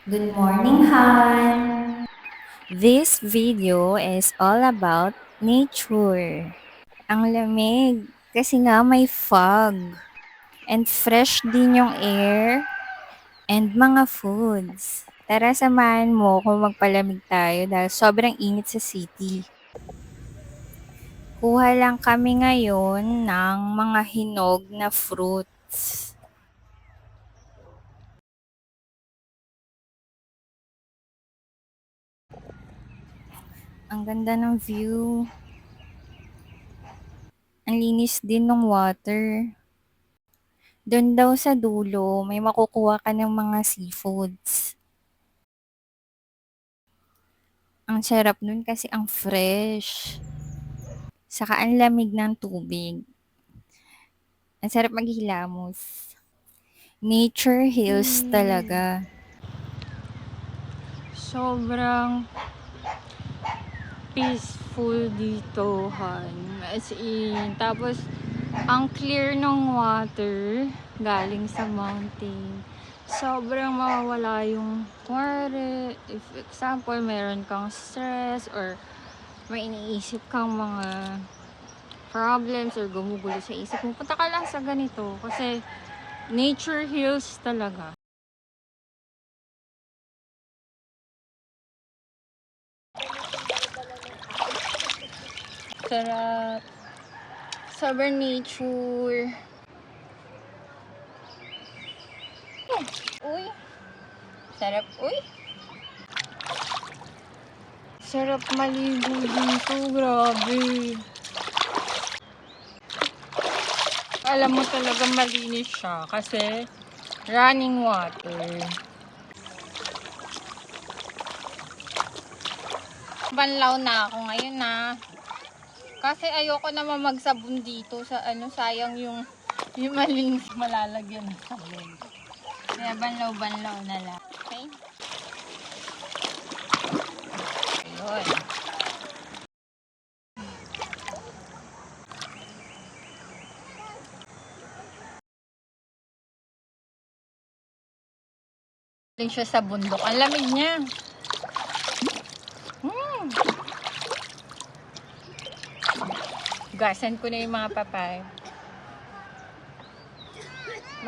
Good morning, Han. This video is all about nature. Ang lamig kasi nga may fog. And fresh din yung air and mga foods. Tara samahan mo kung magpalamig tayo dahil sobrang init sa city. Kuha lang kami ngayon ng mga hinog na fruits. Ang ganda ng view. Ang linis din ng water. Do'n daw sa dulo may makukuha ka ng mga seafoods. Ang sarap nun kasi ang fresh. Saka ang lamig ng tubig. Ang sarap maghilamos. Nature heals talaga. Sobrang peaceful dito, Han. As in, tapos ang clear ng water galing sa mountain. Sobrang mawawala yung kuwari, if example, meron kang stress or may iniisip kang mga problems or gumugulo sa isip mo, punta ka lang sa ganito kasi nature heals talaga. Sarap. Sobrang nature. Uy, sarap. Uy, sarap maligo dito. Grabe. Alam mo talaga malinis siya kasi running water. Banlaw na ako ngayon na. Kasi ayoko naman magsabon dito sa sayang yung malinis malalagyan ng sabon. Kaya banlaw-banlaw na lang. Okay? Ayun. Galing siya sa bundok. Ang lamig niya. Gasan ko na yung mga papay.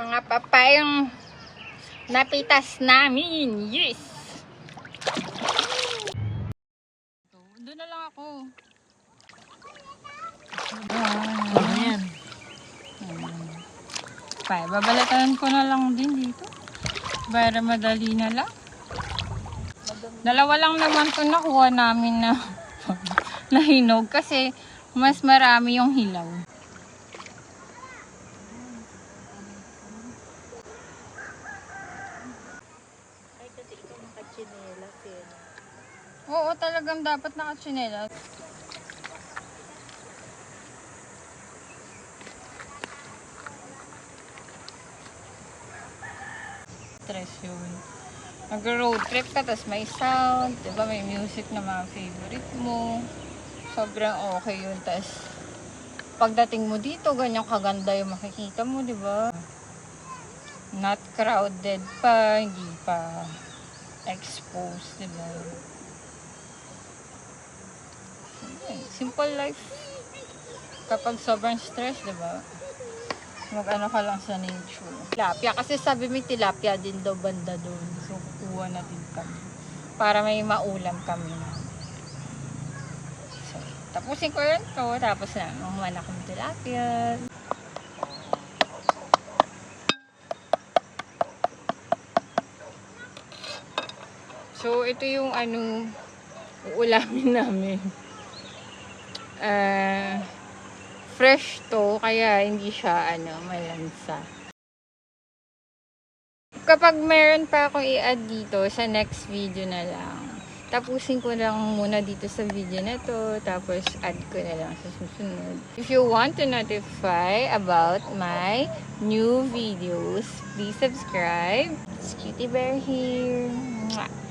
Mga papayang napitas namin. Yes! Doon na lang ako. Ayan. Babalatan ko na lang din dito. Para madali na lang. Dalawa lang naman ito nakuha namin na hinog kasi mas marami yung hilaw. Ay, kasi ikaw nakachinelas eh. Oo, talagang dapat nakatsinelas. Stress yun. Mag-road trip ka, tapos may sound, diba? May music na mga favorite mo. Sobrang okay yun. Tapos, pagdating mo dito, ganyan kaganda yung makikita mo, diba? Not crowded pa, hindi pa exposed, diba? Simple life. Kapag sobrang stress, diba? Mag-ano ka lang sa nature. Tilapia. Kasi sabi may tilapia din daw banda doon. So, kukuha na din kami. Para may maulam kami na. So, tapusin ko yun to. Tapos na, mamuha na kami tilapia. So, ito yung uulamin namin. Fresh to, kaya hindi siya malansa. Kapag meron pa akong i-add dito sa next video na lang, tapusin ko lang muna dito sa video na to, tapos add ko na lang sa susunod. If you want to notify about my new videos, please subscribe. It's Cutie Bear here. Mwah!